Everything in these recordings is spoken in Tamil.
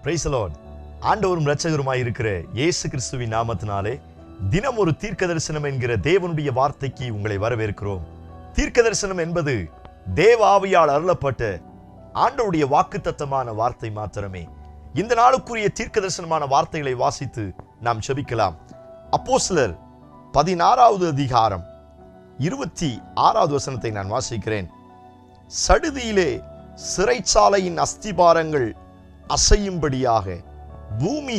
Price the Lord. ஆண்டவரும் இரட்சகருமாய் இருக்கிற இயேசு கிறிஸ்துவின் நாமத்தினாலே தினம் ஒரு தீர்க்க தரிசனம் என்கிற தேவனுடைய வார்த்தைக்கு உங்களை வரவேற்கிறோம். தீர்க்க தரிசனம் என்பது தேவ ஆவியால் அருளப்பட்ட ஆண்டவருடைய வாக்குத்தத்தமான வார்த்தை மாத்திரமே. இந்த நாளுக்குரிய தீர்க்க தரிசனமான வார்த்தைகளை வாசித்து நாம் ஜெபிக்கலாம். அப்போஸ்தலர் 16வது அதிகாரம் 26வது வசனத்தை நான் வாசிக்கிறேன். சடுதியிலே சிறைச்சாலையின் அஸ்திபாரங்கள் அசையும்படியாக பூமி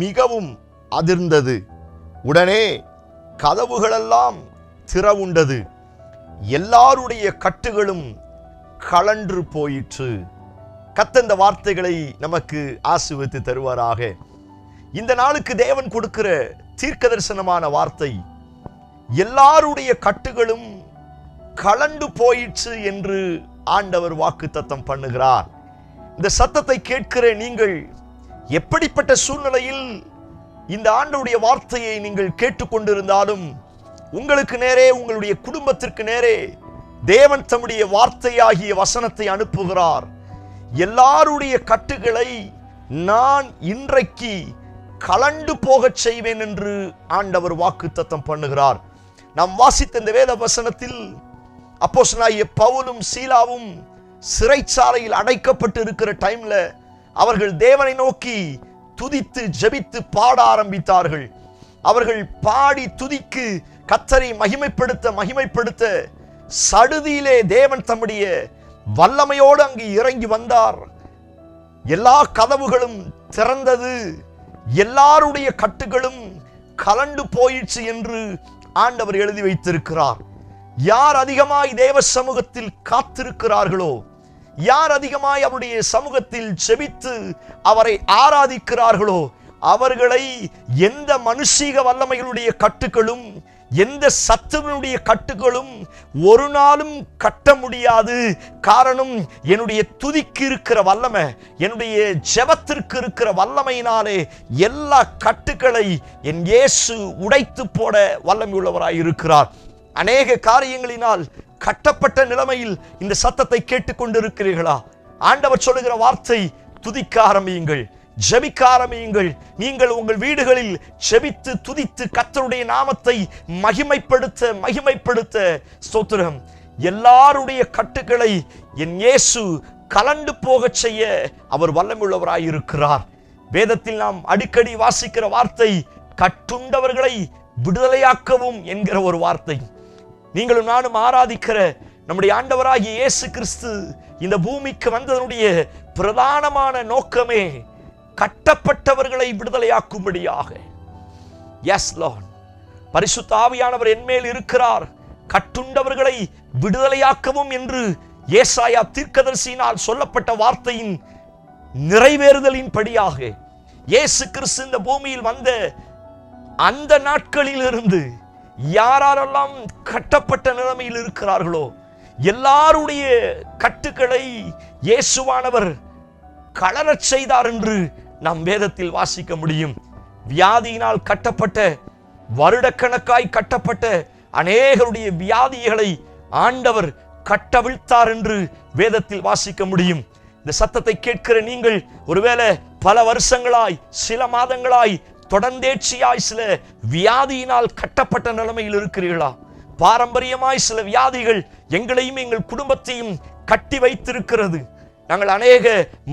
மிகவும் அதிர்ந்தது. உடனே கதவுகளெல்லாம் திறவுண்டது, எல்லாருடைய கட்டுகளும் கழன்று போயிற்று. கர்த்தர் வார்த்தைகளை நமக்கு ஆசீர்வதித்து தருவாராக. இந்த நாளுக்கு தேவன் கொடுக்கிற தீர்க்க தரிசனமான வார்த்தை, எல்லாருடைய கட்டுகளும் கழண்டு போயிற்று என்று ஆண்டவர் வாக்குத்தத்தம் பண்ணுகிறார். இந்த சத்தத்தை கேட்கிற நீங்கள் எப்படிப்பட்ட சூழ்நிலையில் இந்த ஆண்டவருடைய வார்த்தையை நீங்கள் கேட்டுக்கொண்டிருந்தாலும், உங்களுக்கு நேரே, உங்களுடைய குடும்பத்திற்கு நேரே தேவன் தம்முடைய வார்த்தையாகிய வசனத்தை அனுப்புகிறார். எல்லாருடைய கட்டுகளை நான் இன்றைக்கு கலண்டு போகச் செய்வேன் என்று ஆண்டவர் வாக்குத்தத்தம் பண்ணுகிறார். நாம் வாசித்த இந்த வேத வசனத்தில் அப்போஸ்தலனாகிய பவுலும் சீலாவும் சிறைச்சாலையில் அடைக்கப்பட்டு இருக்கிற டைம்ல அவர்கள் தேவனை நோக்கி துதித்து ஜெபித்து பாட ஆரம்பித்தார்கள். அவர்கள் பாடி துதிக்கு கர்த்தரை மகிமைப்படுத்த சடுதியிலே தேவன் தம்முடைய வல்லமையோடு அங்கு இறங்கி வந்தார். எல்லா கதவுகளும் திறந்தது, எல்லாருடைய கட்டுகளும் கலண்டு போயிற்று என்று ஆண்டவர் எழுதி வைத்திருக்கிறார். யார் அதிகமாய் தேவ சமூகத்தில் காத்திருக்கிறார்களோ, யார் அதிகமாய் அவருடைய சமூகத்தில் ஜெபித்து அவரை ஆராதிக்கிறார்களோ, அவர்களை எந்த மனுஷீக வல்லமைகளுடைய கட்டுகளும், எந்த சத்துவனுடைய கட்டுகளும் ஒரு நாளும் கட்ட முடியாது. காரணம், என்னுடைய துதிக்கு இருக்கிற வல்லமை, என்னுடைய ஜெபத்திற்கு இருக்கிற வல்லமையினாலே எல்லா கட்டுகளை என் இயேசு உடைத்து போட வல்லமை உள்ளவராய் இருக்கிறார். அநேக காரியங்களினால் கட்டப்பட்ட நிலைமையில் இந்த சத்தத்தை கேட்டுக்கொண்டிருக்கிறீர்களா? ஆண்டவர் சொல்லுகிற வார்த்தை, துதிக்க ஆரம்பியுங்கள், ஜெபிக்க ஆரம்பியுங்கள். நீங்கள் உங்கள் வீடுகளில் ஜெபித்து துதித்து கர்த்தருடைய நாமத்தை மகிமைப்படுத்த ஸ்தோத்திரம். எல்லாருடைய கட்டுகளை என் இயேசு கலண்டு போகச் செய்ய அவர் வல்லமையுள்ளவராய் இருக்கிறார். வேதத்தில் நாம் அடிக்கடி வாசிக்கிற வார்த்தை, கட்டுண்டவர்களை விடுதலையாக்கவும் என்கிற ஒரு வார்த்தை. நீங்களும் நானும் ஆராதிக்கிற நம்முடைய ஆண்டவராகிய இயேசு கிறிஸ்து இந்த பூமிக்கு வந்ததனுடைய பிரதானமான நோக்கமே கட்டப்பட்டவர்களை விடுதலையாக்கும்படியாக. எஸ் லார்ட், பரிசுத்த ஆவியானவர் என்மேல் இருக்கிறார், கட்டுண்டவர்களை விடுதலையாக்கவும் என்று ஏசாயா தீர்க்கதரிசியினால் சொல்லப்பட்ட வார்த்தையின் நிறைவேறுதலின் படியாக இயேசு கிறிஸ்து இந்த பூமியில் வந்த அந்த நாட்களில் இருந்து யாரெல்லாம் கட்டப்பட்ட நிலைமையில் இருக்கிறார்களோ, எல்லாருடைய கட்டுகளை இயேசுவானவர் கலரச் செய்தார் என்று நாம் வேதத்தில் வாசிக்க முடியும். வியாதியினால் கட்டப்பட்ட, வருடக்கணக்காய் கட்டப்பட்ட அநேகருடைய வியாதிகளை ஆண்டவர் கட்டவிழ்த்தார் என்று வேதத்தில் வாசிக்க முடியும். இந்த சத்தத்தை கேட்கிற நீங்கள் ஒருவேளை பல வருஷங்களாய், சில மாதங்களாய், தொடர்ந்தேர்ச்சியாய் சில வியாதியினால் கட்டப்பட்ட நிலைமையில் இருக்கிறீர்களா? பாரம்பரியமாய் சில வியாதிகள் எங்களையும் எங்கள் குடும்பத்தையும் கட்டி வைத்திருக்கிறது. நாங்கள் அநேக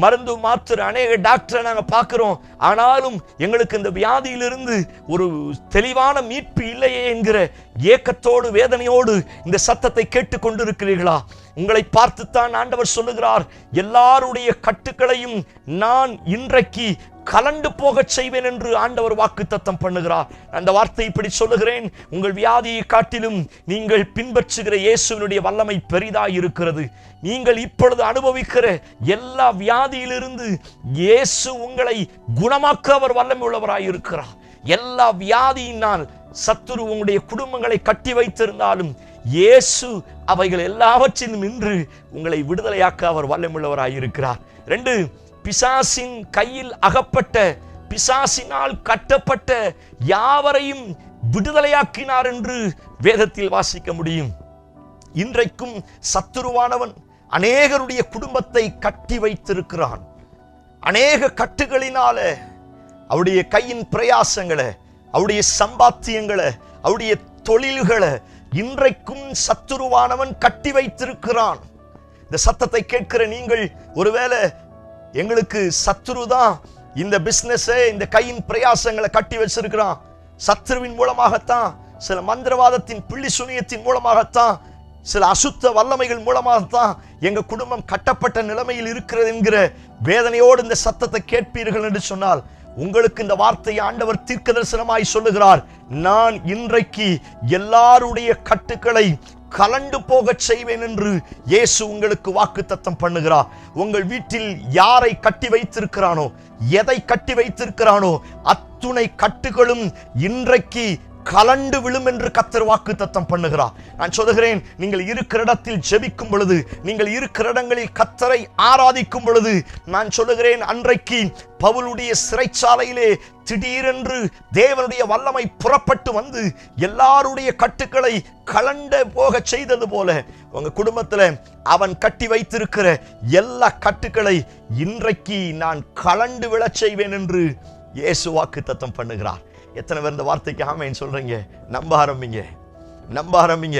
மருந்து மாத்திரை, அநேக டாக்டரை நாங்கள் பார்க்கிறோம். ஆனாலும் எங்களுக்கு இந்த வியாதியிலிருந்து ஒரு தெளிவான மீட்பு இல்லையே என்கிற ஏக்கத்தோடு, வேதனையோடு இந்த சத்தத்தை கேட்டுக்கொண்டிருக்கிறீர்களா? உங்களை பார்த்துத்தான் ஆண்டவர் சொல்லுகிறார், எல்லாருடைய கட்டுகளையும் நான் இன்றைக்கு கலண்டு போகச் செய்வேன் என்று ஆண்டவர் வாக்குத்தத்தம் பண்ணுகிறார். அந்த வார்த்தை இப்படி சொல்லுகிறேன், உங்கள் வியாதியை காட்டிலும் நீங்கள் பின்பற்றுகிற இயேசுவினுடைய வல்லமை பெரிதாய் இருக்கிறது. நீங்கள் இப்பொழுது அனுபவிக்கிற எல்லா வியாதியிலிருந்து இயேசு உங்களை குணமாக்க அவர் வல்லமை உள்ளவராய் இருக்கிறார். எல்லா வியாதியினால் சத்துரு உங்களுடைய குடும்பங்களை கட்டி வைத்திருந்தாலும் இயேசு அவைகள் எல்லாவற்றிலும் நின்று உங்களை விடுதலையாக்க அவர் வல்லமையுள்ளவராய் இருக்கிறார். 2, பிசாசின் கையில் அகப்பட்ட, பிசாசினால் கட்டப்பட்ட யாவரையும் விடுதலையாக்கினார் என்று வேதத்தில் வாசிக்க முடியும். இன்றைக்கும் சத்துருவானவன் அநேகருடைய குடும்பத்தை கட்டி வைத்திருக்கிறான். அநேக கட்டுகளினால அவருடைய கையின் பிரயாசங்களை, அவருடைய சம்பாத்தியங்களை, அவருடைய தொழில்களை இன்றைக்கும் சத்துருவானவன் கட்டி வைத்திருக்கிறான். இந்த சத்தத்தை கேட்கிற நீங்கள், ஒருவேளை எங்களுக்கு சத்துருதான் இந்த பிசினஸ், இந்த கையின் பிரயாசங்களை கட்டி வச்சிருக்கிறான், சத்துருவின் மூலமாகத்தான், சில மந்திரவாதத்தின் பிள்ளி சுனியத்தின் மூலமாகத்தான், சில அசுத்த வல்லமைகள் மூலமாகத்தான் எங்க குடும்பம் கட்டப்பட்ட நிலைமையில் இருக்கிறது என்கிற வேதனையோடு இந்த சத்தத்தை கேட்பீர்கள் என்று சொன்னால், உங்களுக்கு இந்த வார்த்தையை ஆண்டவர் தீர்க்கதரிசனமாய் சொல்லுகிறார். நான் இன்றைக்கு எல்லாருடைய கட்டுக்களை கலண்டு போக செய்வேன் என்று இயேசு உங்களுக்கு வாக்குத்தத்தம் பண்ணுகிறார். உங்கள் வீட்டில் யாரை கட்டி வைத்திருக்கிறானோ, எதை கட்டி வைத்திருக்கிறானோ, அத்துணை கட்டுகளும் இன்றைக்கு கலண்டு விழும் என்று கர்த்தர் வாக்குத்தத்தம் பண்ணுகிறார். நான் சொல்லுகிறேன், நீங்கள் இருக்கிற இடத்தில் ஜெபிக்கும் பொழுது, நீங்கள் இருக்கிற இடங்களில் கர்த்தரை ஆராதிக்கும் பொழுது, நான் சொல்லுகிறேன், அன்றைக்கு பவுலுடைய சிறைச்சாலையிலே திடீரென்று தேவனுடைய வல்லமை புறப்பட்டு வந்து எல்லாருடைய கட்டுக்களை கலண்ட போக செய்தது போல உங்க குடும்பத்தில் அவன் கட்டி வைத்திருக்கிற எல்லா கட்டுக்களை இன்றைக்கு நான் கலண்டு விழச் செய்வேன் என்று இயேசு வாக்குத்தத்தம் பண்ணுகிறார். எத்தனை பேர் இந்த வார்த்தைக்கு ஆமென் சொல்றீங்க? நம்ப ஆரம்பிங்க, நம்ப ஆரம்பிங்க.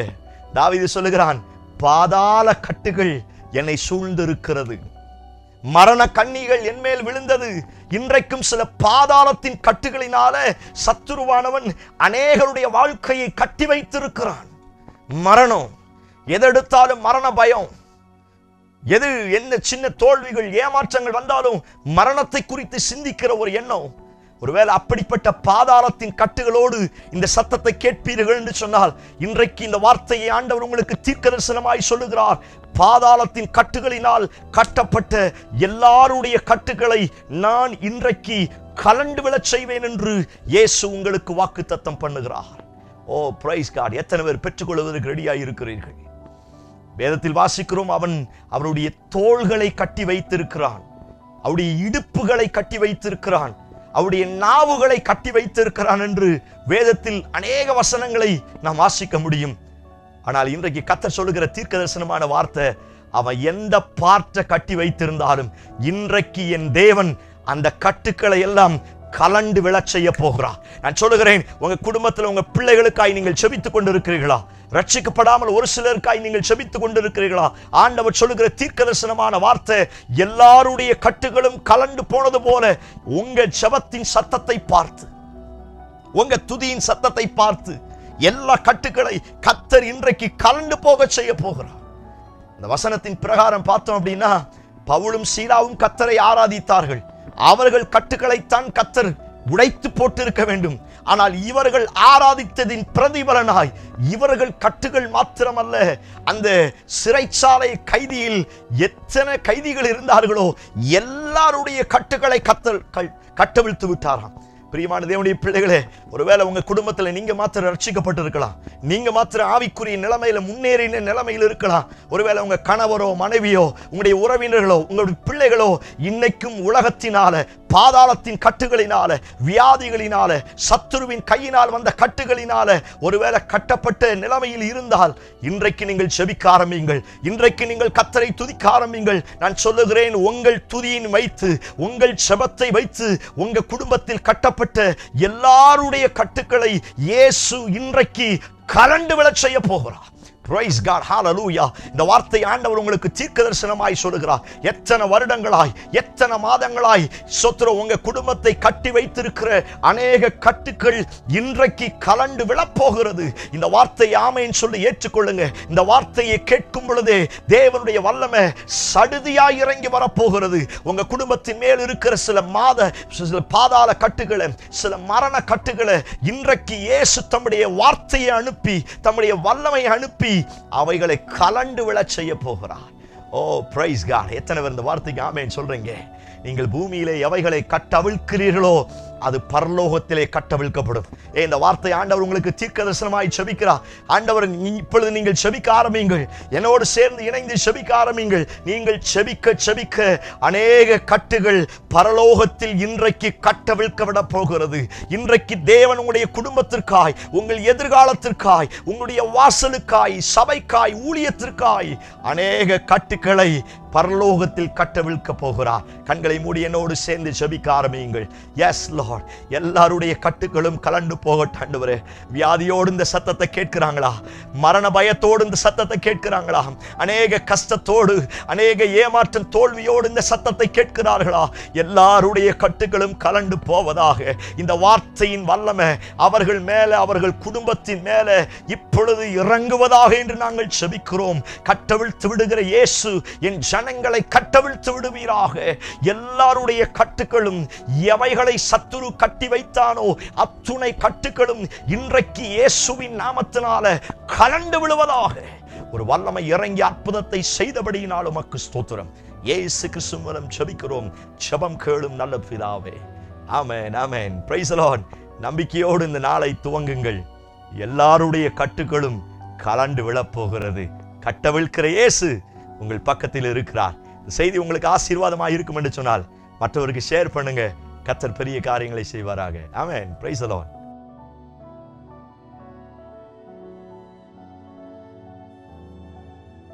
தாவீது சொல்லுகிறான், பாதாள கட்டுகள் என்னை சூழ்ந்திருக்கிறது, மரண கண்ணிகள் என் மேல் விழுந்தது. இன்றைக்கும் சில பாதாளத்தின் கட்டுகளினால சத்துருவானவன் அநேகருடைய வாழ்க்கையை கட்டி வைத்திருக்கிறான். மரணம், எதெடுத்தாலும் மரண பயம், எது என்ன சின்ன தோல்விகள் ஏமாற்றங்கள் வந்தாலும் மரணத்தை குறித்து சிந்திக்கிற ஒரு எண்ணம். ஒருவேளை அப்படிப்பட்ட பாதாளத்தின் கட்டுகளோடு இந்த சத்தத்தை கேட்பீர்கள் என்று சொன்னால், இன்றைக்கு இந்த வார்த்தையை ஆண்டவர் உங்களுக்கு தீர்க்கதரிசனமாய் சொல்லுகிறார். பாதாளத்தின் கட்டுகளினால் கட்டப்பட்ட எல்லாருடைய கட்டுகளை நான் இன்றைக்கு கலண்டு விழச் செய்வேன் என்று இயேசு உங்களுக்கு வாக்குத்தத்தம் பண்ணுகிறார். ஓ பிரைஸ் காட்! எத்தனை பேர் பெற்றுக்கொள்வதற்கு ரெடியாக இருக்கிறீர்கள்? வேதத்தில் வாசிக்கிறோம், அவன் அவருடைய தோள்களை கட்டி வைத்திருக்கிறான், அவருடைய இடுப்புகளை கட்டி வைத்திருக்கிறான், அவருடைய நாவுகளை கட்டி வைத்திருக்கிறான் என்று வேதத்தில் அநேக வசனங்களை நாம் வாசிக்க முடியும். ஆனால் இன்றைக்கு கர்த்தர் சொல்லுகிற தீர்க்கதரிசனமான வார்த்தை, அவன் எந்த பார்ட்டை கட்டி வைத்திருந்தாலும் இன்றைக்கு என் தேவன் அந்த கட்டுக்களை எல்லாம் கலண்டு விழச் செய்ய போகிறார். நான் சொல்லுகிறேன், உங்க குடும்பத்தில் உங்க பிள்ளைகளுக்காய் நீங்கள் செபித்துக் கொண்டிருக்கிறீர்களா? ரட்சிக்கப்படாமல் ஒரு சிலருக்காய் நீங்கள் செபித்துக் கொண்டிருக்கிறீர்களா? ஆண்டவர் சொல்லுகிற தீர்க்கதரிசனமான வார்த்தை, எல்லாருடைய கட்டுகளும் கலண்டு போனது போல உங்க ஜெபத்தின் சத்தத்தை பார்த்து, உங்க துதியின் சத்தத்தை பார்த்து எல்லா கட்டுக்களை கர்த்தர் இன்றைக்கு கலண்டு போக செய்ய போகிறார். இந்த வசனத்தின் பிரகாரம் பார்த்தோம் அப்படின்னா, பவுலும் சீலாவும் கர்த்தரை ஆராதித்தார்கள். அவர்கள் கட்டுக்களைத்தான் கர்த்தர் உடைத்து போட்டிருக்க வேண்டும். ஆனால் இவர்கள் ஆராதித்ததின் பிரதிபலனாய் இவர்கள் கட்டுகள் மாத்திரமல்ல, அந்த சிறைச்சாலை கைதியில் எத்தனை கைதிகள் இருந்தார்களோ எல்லாருடைய கட்டுகளை கர்த்தர் கட்டவிழ்த்து விட்டாராம். பிரியமான தேவனுடைய பிள்ளைகளே, ஒருவேளை உங்க குடும்பத்தில் நீங்க மாத்திரம் ரட்சிக்கப்பட்டு இருக்கலாம், நீங்க மாத்திரம் ஆவிக்குரிய நிலைமையில முன்னேறின நிலைமையில் இருக்கலாம். ஒருவேளை உங்க கணவரோ மனைவியோ உங்களுடைய உறவினர்களோ உங்களுடைய பிள்ளைகளோ இன்னைக்கும் உலகத்தினால, பாதாளத்தின் கட்டுகளினால, வியாதிகளினால, சத்துருவின் கையினால் வந்த கட்டுகளினால ஒருவேளை கட்டப்பட்ட நிலைமையில் இருந்தால், இன்றைக்கு நீங்கள் செபிக்க ஆரம்பியுங்கள், இன்றைக்கு நீங்கள் கர்த்தரை துதிக்க ஆரம்பியுங்கள். நான் சொல்லுகிறேன், உங்கள் துதியின் வைத்து, உங்கள் செபத்தை வைத்து உங்க குடும்பத்தில் கட்டப்பட்ட எல்லாருடைய கட்டுக்களை இயேசு இன்றைக்கு கலண்டு விழச் செய்ய போகிறார். Praise God, hallelujah. இந்த வார்த்தை ஆண்டவர் உங்களுக்கு தீர்க்கதரிசனமாய் சொல்லுகிறார். எத்தனை வருடங்களாய், எத்தனை மாதங்களாய் சொத்துர உங்க குடும்பத்தை கட்டி வைத்திருக்கிற அநேக கட்டுக்கள் இன்றைக்கு கலண்டு விழப்போகிறது. இந்த வார்த்தையை ஆமென் சொல்லி ஏற்றுக்கொள்ளுங்க. இந்த வார்த்தையை கேட்கும் பொழுதே தேவனுடைய வல்லமை சடுதியாய் இறங்கி வரப்போகிறது. உங்க குடும்பத்தின் மேல் இருக்கிற சில பாதாள கட்டுகளை, சில மரண கட்டுகளை இன்றைக்கு இயேசு தம்முடைய வார்த்தையை அனுப்பி, தம்முடைய வல்லமை அனுப்பி அவைகளை கலண்டு விழச் செய்ய போகிறார். ஓ பிரைஸ் காட்! எத்தனை பேர் இந்த வார்த்தைக்கு ஆமென் சொல்றீங்க? நீங்கள் பூமியிலே எவைகளை கட்டவிழ்க்கிறீர்களோ அது பரலோகத்திலே கட்டவிழ்க்கப்படும். இந்த வார்த்தை ஆண்டவர் உங்களுக்கு தீர்க்கதரிசனமாய் செபிக்கிறார். ஆண்டவர், இப்பொழுது நீங்கள் செபிக்க ஆரம்பியுங்கள், என்னோடு சேர்ந்து இணைந்து செபிக்க ஆரம்பியுங்கள். நீங்கள் செபிக்க செபிக்க அநேக கட்டுகள் பரலோகத்தில் இன்றைக்கு கட்டவிழ்க்கப்பட போகிறது. இன்றைக்கு தேவன் உங்களுடைய குடும்பத்திற்காய், உங்கள் எதிர்காலத்திற்காய், உங்களுடைய வாசலுக்காய், சபைக்காய், ஊழியத்திற்காய் அநேக கட்டுக்களை பரலோகத்தில் கட்டவிழ்க்க போகிறார். கண்களை மூடி என்னோடு சேர்ந்து ஜெபிக்க ஆரம்பியுங்கள். எஸ் லார்ட், எல்லாருடைய கட்டுகளும் கலண்டு போகட்டும் ஆண்டவரே. வியாதியோடு இந்த சத்தத்தை கேட்கிறாங்களா? மரண பயத்தோடு இந்த சத்தத்தை கேட்கிறாங்களா? அநேக கஷ்டத்தோடு, அநேக ஏமாற்றம் தோல்வியோடு இந்த சத்தத்தை கேட்கிறார்களா? எல்லாருடைய கட்டுகளும் கலண்டு போவதாக. இந்த வார்த்தையின் வல்லமை அவர்கள் மேல, அவர்கள் குடும்பத்தின் மேல இப்பொழுது இறங்குவதாக என்று நாங்கள் ஜெபிக்கிறோம். கட்டவிழ்த்து விடுகிற இயேசு என் ஜனங்களை கட்டவிழ்த்து விடுவீராக. எல்லாருடைய கட்டுகளும், எவைகளை சத்துரு கட்டி வைத்தானோ அத்துணை கட்டுகளும் இன்றைக்கு இயேசுவின் நாமத்தினால கலண்டு விழுவதாக. ஒரு வல்லமை இறங்கி அற்புதத்தை செய்தபடியினால் உமக்கு ஸ்தோத்திரம். இயேசு கிறிஸ்து மூலம் ஜெபிக்கிறோம். ஜெபம் கேளும் நல்ல பிதாவே. Amen, amen. Praise the Lord. நம்பிக்கையோடு இந்த நாளை துவங்குங்கள். எல்லாருடைய கட்டுகளும் கலண்டு விழப்போகிறது. கட்டவிழ்க்கிற இயேசு உங்கள் பக்கத்தில் இருக்கிறார். இந்த செய்தி உங்களுக்கு ஆசீர்வாதமாக இருக்கும் என்று சொன்னால் மற்றவருக்கு ஷேர் பண்ணுங்க. கர்த்தர் பெரிய காரியங்களை செய்வாராக. ஆமென். Praise the Lord.